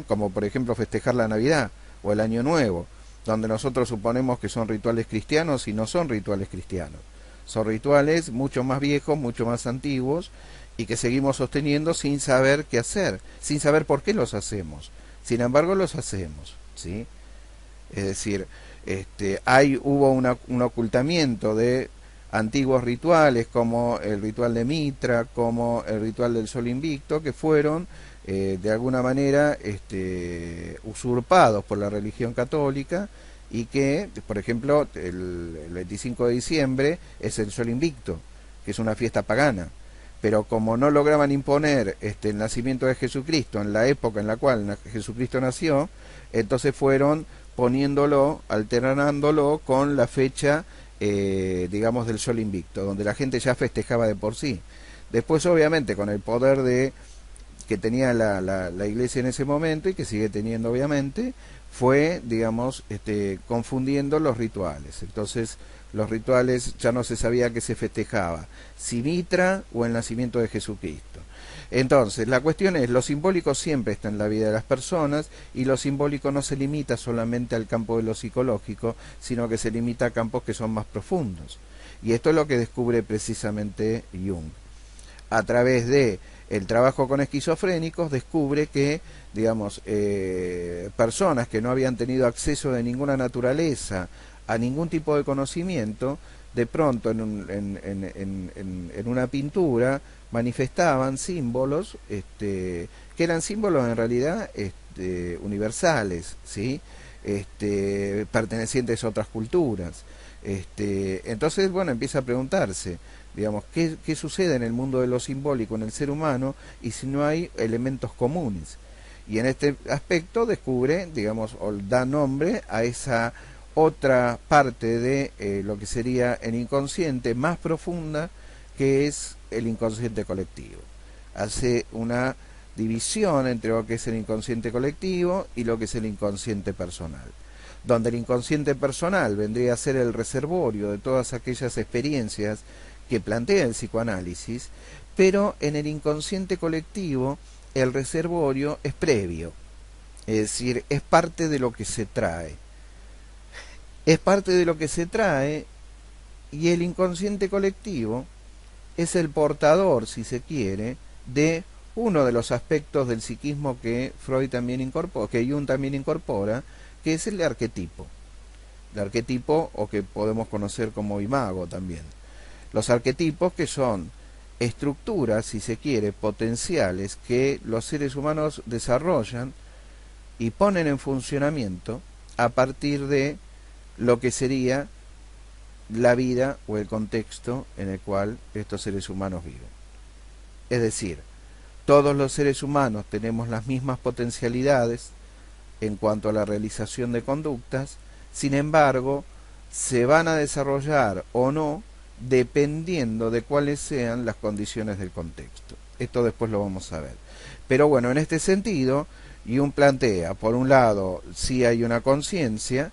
como por ejemplo festejar la Navidad o el Año Nuevo, donde nosotros suponemos que son rituales cristianos y no son rituales cristianos. Son rituales mucho más viejos, mucho más antiguos, y que seguimos sosteniendo sin saber qué hacer, sin saber por qué los hacemos. Sin embargo, los hacemos, ¿sí? Es decir, hubo un ocultamiento de antiguos rituales como el ritual de Mitra, como el ritual del Sol Invicto, que fueron de alguna manera usurpados por la religión católica, y que, por ejemplo, el 25 de diciembre es el Sol Invicto, que es una fiesta pagana. Pero como no lograban imponer el nacimiento de Jesucristo en la época en la cual Jesucristo nació, entonces fueron poniéndolo, alternándolo con la fecha, digamos, del Sol Invicto, donde la gente ya festejaba de por sí. Después, obviamente, con el poder que tenía la iglesia en ese momento, y que sigue teniendo obviamente, fue, digamos, confundiendo los rituales. Entonces los rituales ya no se sabía que se festejaba, si Mitra o el nacimiento de Jesucristo. Entonces la cuestión es, lo simbólico siempre está en la vida de las personas, y lo simbólico no se limita solamente al campo de lo psicológico, sino que se limita a campos que son más profundos. Y esto es lo que descubre precisamente Jung. A través de el trabajo con esquizofrénicos descubre que, digamos, personas que no habían tenido acceso de ninguna naturaleza a ningún tipo de conocimiento, de pronto en una pintura manifestaban símbolos que eran símbolos en realidad universales, ¿sí? Pertenecientes a otras culturas. Entonces, bueno, empieza a preguntarse, digamos, ¿qué sucede en el mundo de lo simbólico, en el ser humano, y si no hay elementos comunes? Y en este aspecto descubre, digamos, o da nombre a esa otra parte de lo que sería el inconsciente más profunda, que es el inconsciente colectivo. Hace una división entre lo que es el inconsciente colectivo y lo que es el inconsciente personal, donde el inconsciente personal vendría a ser el reservorio de todas aquellas experiencias que plantea el psicoanálisis, pero en el inconsciente colectivo el reservorio es previo, es decir, es parte de lo que se trae. Es parte de lo que se trae, y el inconsciente colectivo es el portador, si se quiere, de uno de los aspectos del psiquismo que Freud también incorpora, que Jung también incorpora, que es el arquetipo. El arquetipo, o que podemos conocer como imago también. Los arquetipos, que son estructuras, si se quiere, potenciales, que los seres humanos desarrollan y ponen en funcionamiento a partir de lo que sería la vida o el contexto en el cual estos seres humanos viven. Es decir, todos los seres humanos tenemos las mismas potencialidades en cuanto a la realización de conductas, sin embargo, se van a desarrollar o no dependiendo de cuáles sean las condiciones del contexto. Esto después lo vamos a ver. Pero bueno, en este sentido, Jung plantea, por un lado, si hay una conciencia,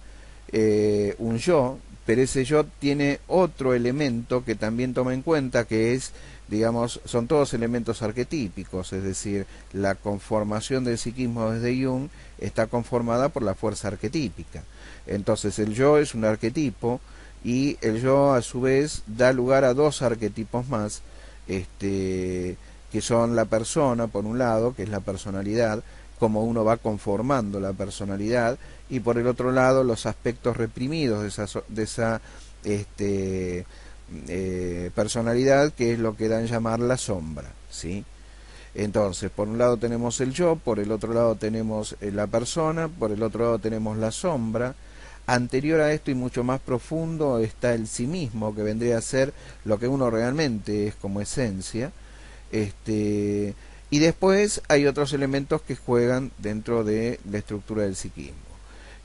un yo, pero ese yo tiene otro elemento que también toma en cuenta, que es, digamos, son todos elementos arquetípicos, es decir, la conformación del psiquismo desde Jung está conformada por la fuerza arquetípica. Entonces el yo es un arquetipo, y el yo a su vez da lugar a dos arquetipos más, que son la persona, por un lado, que es la personalidad, como uno va conformando la personalidad, y por el otro lado los aspectos reprimidos de esa personalidad, que es lo que dan a llamar la sombra, ¿sí? Entonces, por un lado tenemos el yo, por el otro lado tenemos la persona, por el otro lado tenemos la sombra. Anterior a esto y mucho más profundo está el sí mismo, que vendría a ser lo que uno realmente es como esencia, Y después hay otros elementos que juegan dentro de la estructura del psiquismo.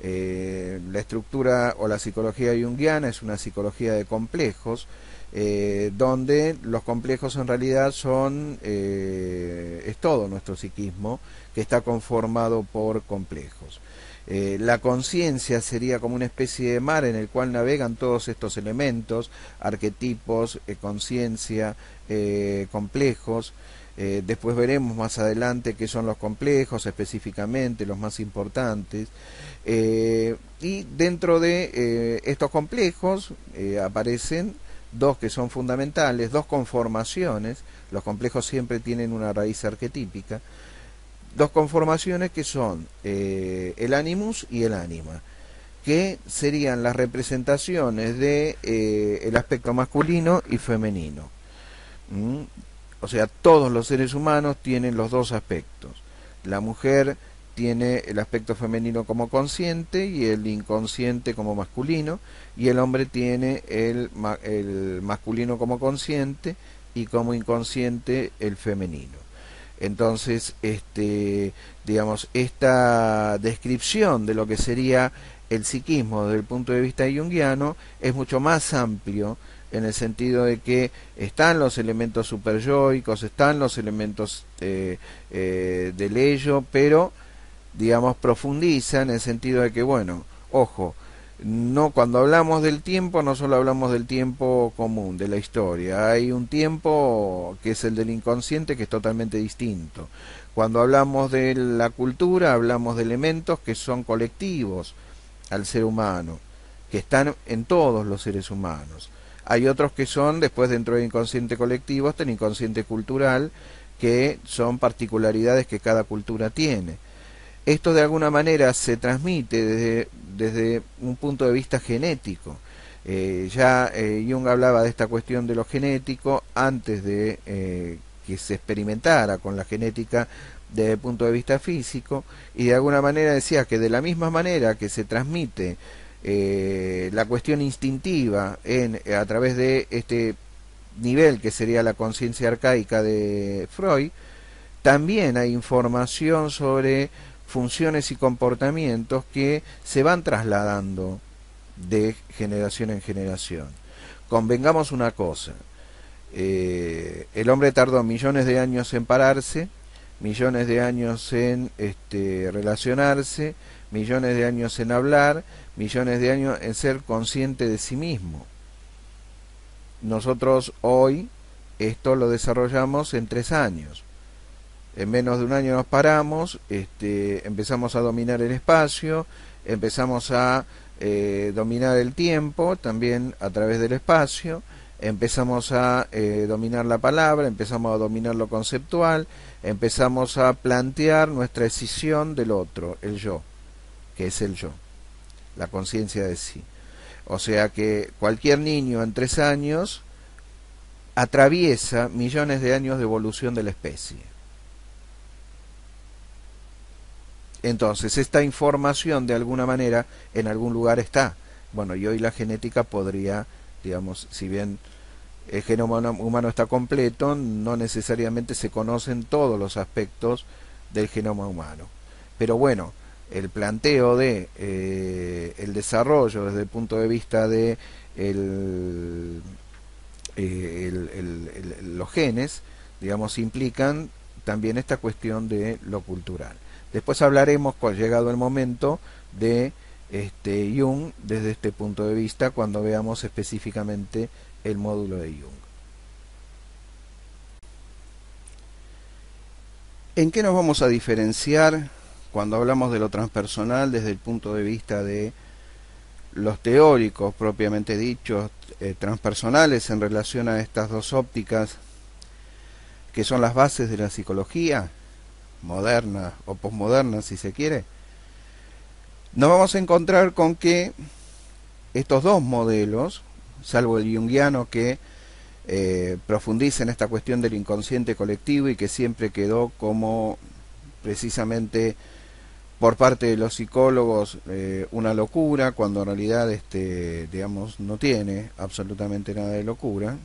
La estructura o la psicología junguiana es una psicología de complejos, donde los complejos en realidad son, es todo nuestro psiquismo, que está conformado por complejos. La conciencia sería como una especie de mar en el cual navegan todos estos elementos, arquetipos, conciencia, complejos. Después veremos más adelante qué son los complejos específicamente, los más importantes. Y dentro de estos complejos aparecen dos que son fundamentales, dos conformaciones. Los complejos siempre tienen una raíz arquetípica. Dos conformaciones que son el animus y el ánima, que serían las representaciones de el aspecto masculino y femenino. ¿Mm? O sea, todos los seres humanos tienen los dos aspectos. La mujer tiene el aspecto femenino como consciente y el inconsciente como masculino, y el hombre tiene el masculino como consciente y como inconsciente el femenino. Entonces, digamos, esta descripción de lo que sería el psiquismo desde el punto de vista junguiano es mucho más amplio, en el sentido de que están los elementos superyoicos, están los elementos del ello, pero, digamos, profundiza en el sentido de que, bueno, ojo, no, cuando hablamos del tiempo no solo hablamos del tiempo común, de la historia, hay un tiempo que es el del inconsciente, que es totalmente distinto. Cuando hablamos de la cultura hablamos de elementos que son colectivos al ser humano, que están en todos los seres humanos. Hay otros que son, después dentro del inconsciente colectivo, está el inconsciente cultural, que son particularidades que cada cultura tiene. Esto de alguna manera se transmite desde un punto de vista genético. Jung hablaba de esta cuestión de lo genético antes de que se experimentara con la genética desde el punto de vista físico, y de alguna manera decía que de la misma manera que se transmite la cuestión instintiva a través de este nivel que sería la conciencia arcaica de Freud, también hay información sobre funciones y comportamientos que se van trasladando de generación en generación. Convengamos una cosa, el hombre tardó millones de años en pararse, millones de años en relacionarse, millones de años en hablar, millones de años en ser consciente de sí mismo. Nosotros hoy esto lo desarrollamos en 3 años. En menos de un año nos paramos, empezamos a dominar el espacio, empezamos a dominar el tiempo también a través del espacio, empezamos a dominar la palabra, empezamos a dominar lo conceptual, empezamos a plantear nuestra escisión del otro, el yo, que es el yo, la conciencia de sí. O sea que cualquier niño en 3 años atraviesa millones de años de evolución de la especie. Entonces, esta información de alguna manera en algún lugar está. Bueno, y hoy la genética podría, digamos, si bien el genoma humano está completo, no necesariamente se conocen todos los aspectos del genoma humano. Pero bueno, el planteo de el desarrollo desde el punto de vista de los genes, digamos, implican también esta cuestión de lo cultural. Después hablaremos, llegado el momento, de Jung desde este punto de vista, cuando veamos específicamente el módulo de Jung. ¿En qué nos vamos a diferenciar cuando hablamos de lo transpersonal desde el punto de vista de los teóricos propiamente dichos transpersonales en relación a estas dos ópticas que son las bases de la psicología moderna o posmoderna, si se quiere? Nos vamos a encontrar con que estos dos modelos, salvo el junguiano que profundiza en esta cuestión del inconsciente colectivo y que siempre quedó como precisamente por parte de los psicólogos una locura, cuando en realidad digamos, no tiene absolutamente nada de locura,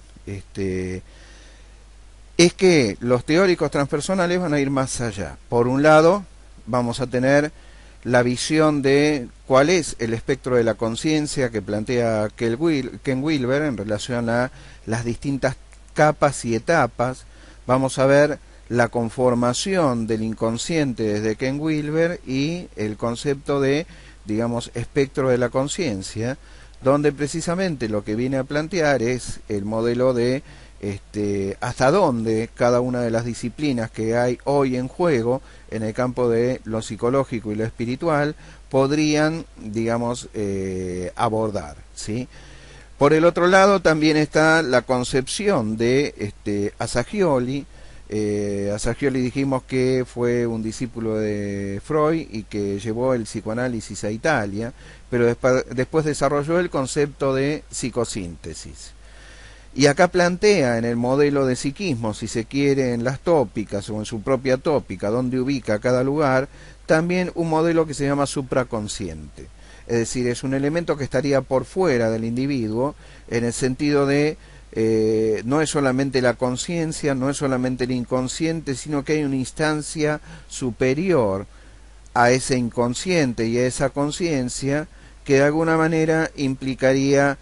es que los teóricos transpersonales van a ir más allá. Por un lado, vamos a tener la visión de cuál es el espectro de la conciencia que plantea Ken Wilber en relación a las distintas capas y etapas. Vamos a ver la conformación del inconsciente desde Ken Wilber y el concepto de, digamos, espectro de la conciencia, donde precisamente lo que viene a plantear es el modelo de hasta dónde cada una de las disciplinas que hay hoy en juego en el campo de lo psicológico y lo espiritual podrían, digamos, abordar, ¿sí? Por el otro lado también está la concepción de Assagioli. Assagioli dijimos que fue un discípulo de Freud y que llevó el psicoanálisis a Italia, pero después desarrolló el concepto de psicosíntesis. Y acá plantea en el modelo de psiquismo, si se quiere, en las tópicas o en su propia tópica, donde ubica cada lugar, también un modelo que se llama supraconsciente. Es decir, es un elemento que estaría por fuera del individuo, en el sentido de no es solamente la conciencia, no es solamente el inconsciente, sino que hay una instancia superior a ese inconsciente y a esa conciencia que de alguna manera implicaría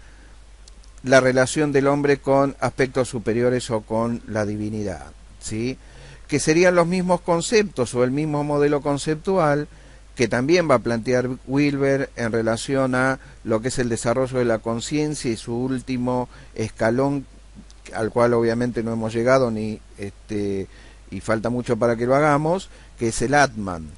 la relación del hombre con aspectos superiores o con la divinidad, ¿sí? Que serían los mismos conceptos o el mismo modelo conceptual que también va a plantear Wilber en relación a lo que es el desarrollo de la conciencia y su último escalón, al cual obviamente no hemos llegado y falta mucho para que lo hagamos, que es el Atman.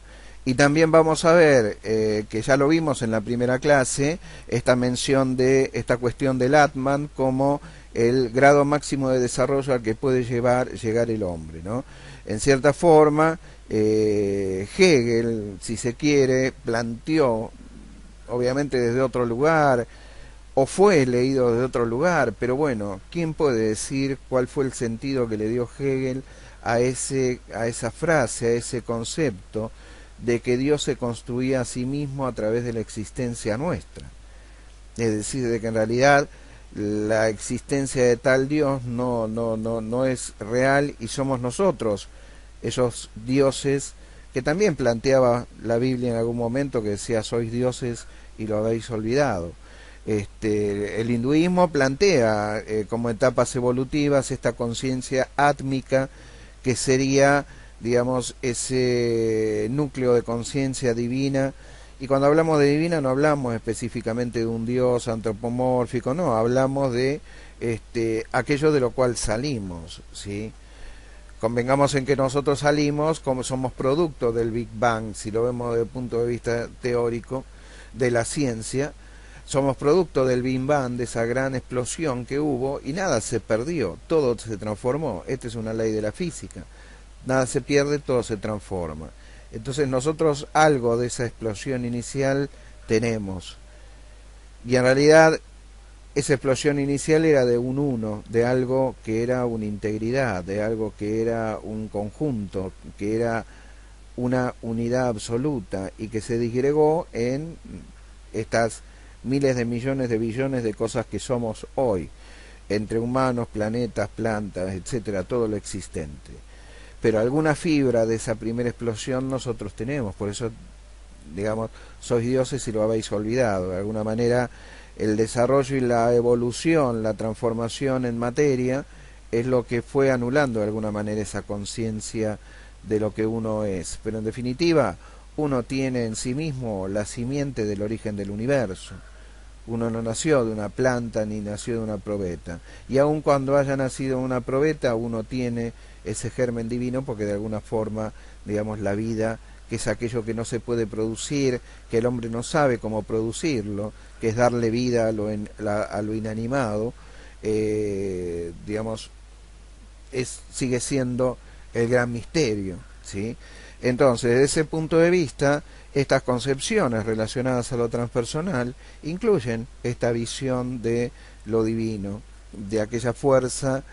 Y también vamos a ver, que ya lo vimos en la primera clase, esta mención de esta cuestión del Atman como el grado máximo de desarrollo al que puede llegar el hombre, ¿no? En cierta forma, Hegel, si se quiere, planteó, obviamente desde otro lugar, o fue leído desde otro lugar, pero bueno, ¿quién puede decir cuál fue el sentido que le dio Hegel a esa frase, a ese concepto de que Dios se construía a sí mismo a través de la existencia nuestra? Es decir, de que en realidad la existencia de tal Dios no es real y somos nosotros esos dioses que también planteaba la Biblia en algún momento, que decía sois dioses y lo habéis olvidado. El hinduismo plantea como etapas evolutivas esta conciencia átmica que sería, digamos, ese núcleo de conciencia divina. Y cuando hablamos de divina no hablamos específicamente de un dios antropomórfico, no, hablamos de aquello de lo cual salimos, ¿sí? Convengamos en que nosotros salimos como somos producto del Big Bang, si lo vemos desde el punto de vista teórico de la ciencia, somos producto del Big Bang, de esa gran explosión que hubo, y nada se perdió, todo se transformó. Esta es una ley de la física. Nada se pierde, todo se transforma. Entonces nosotros algo de esa explosión inicial tenemos. Y en realidad esa explosión inicial era de un uno, de algo que era una integridad, de algo que era un conjunto, que era una unidad absoluta y que se disgregó en estas miles de millones de billones de cosas que somos hoy, entre humanos, planetas, plantas, etcétera, todo lo existente. Pero alguna fibra de esa primera explosión nosotros tenemos, por eso, digamos, sois dioses y lo habéis olvidado. De alguna manera, el desarrollo y la evolución, la transformación en materia, es lo que fue anulando de alguna manera esa conciencia de lo que uno es. Pero en definitiva, uno tiene en sí mismo la simiente del origen del universo. Uno no nació de una planta ni nació de una probeta. Y aun cuando haya nacido de una probeta, uno tiene ese germen divino porque de alguna forma, digamos, la vida, que es aquello que no se puede producir, que el hombre no sabe cómo producirlo, que es darle vida a lo inanimado, digamos, sigue siendo el gran misterio, ¿sí? Entonces, desde ese punto de vista, estas concepciones relacionadas a lo transpersonal incluyen esta visión de lo divino, de aquella fuerza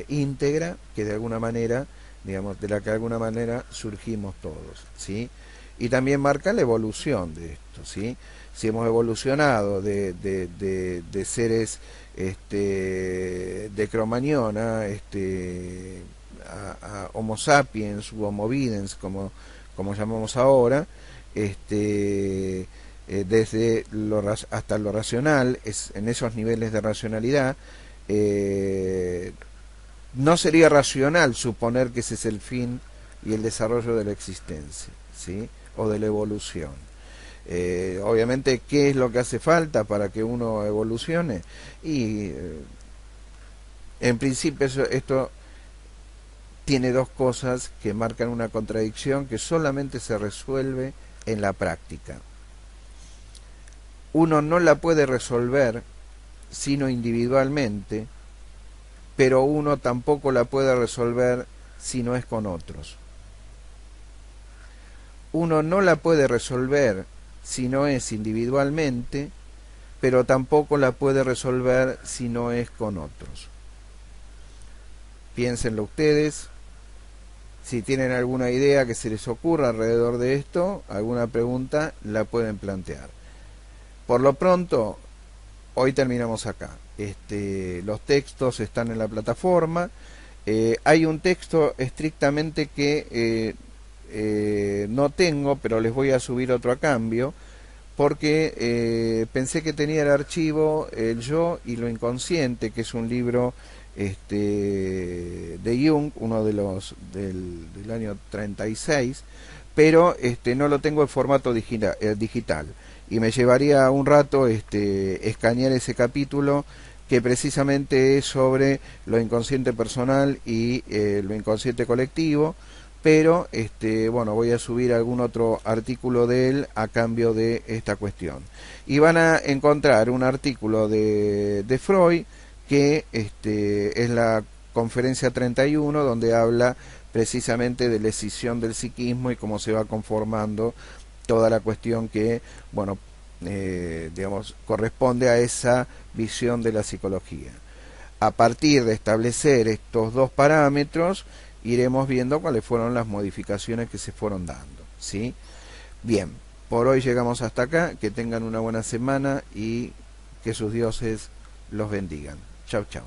íntegra que de alguna manera, digamos, de la que de alguna manera surgimos todos, ¿sí? Y también marca la evolución de esto, ¿sí? Si hemos evolucionado de seres de Cromañón a Homo sapiens u Homo videns, como llamamos ahora, desde hasta lo racional, en esos niveles de racionalidad, no sería racional suponer que ese es el fin y el desarrollo de la existencia, ¿sí? O de la evolución. Obviamente, ¿qué es lo que hace falta para que uno evolucione? Y en principio esto tiene dos cosas que marcan una contradicción que solamente se resuelve en la práctica. Uno no la puede resolver sino individualmente, pero uno tampoco la puede resolver si no es con otros. Uno no la puede resolver si no es individualmente, pero tampoco la puede resolver si no es con otros. Piénsenlo ustedes. Si tienen alguna idea que se les ocurra alrededor de esto, alguna pregunta, la pueden plantear. Por lo pronto, hoy terminamos acá. Los textos están en la plataforma. Hay un texto estrictamente que no tengo, pero les voy a subir otro a cambio, porque pensé que tenía el archivo El Yo y lo Inconsciente, que es un libro de Jung, uno de los del año 36, pero no lo tengo en formato digital, y me llevaría un rato escanear ese capítulo que precisamente es sobre lo inconsciente personal y lo inconsciente colectivo, pero bueno, voy a subir algún otro artículo de él a cambio de esta cuestión. Y van a encontrar un artículo de Freud, que es la conferencia 31, donde habla precisamente de la escisión del psiquismo y cómo se va conformando toda la cuestión que, bueno, digamos, corresponde a esa visión de la psicología. A partir de establecer estos dos parámetros, iremos viendo cuáles fueron las modificaciones que se fueron dando, ¿sí? Bien, por hoy llegamos hasta acá. Que tengan una buena semana y que sus dioses los bendigan. Chau, chau.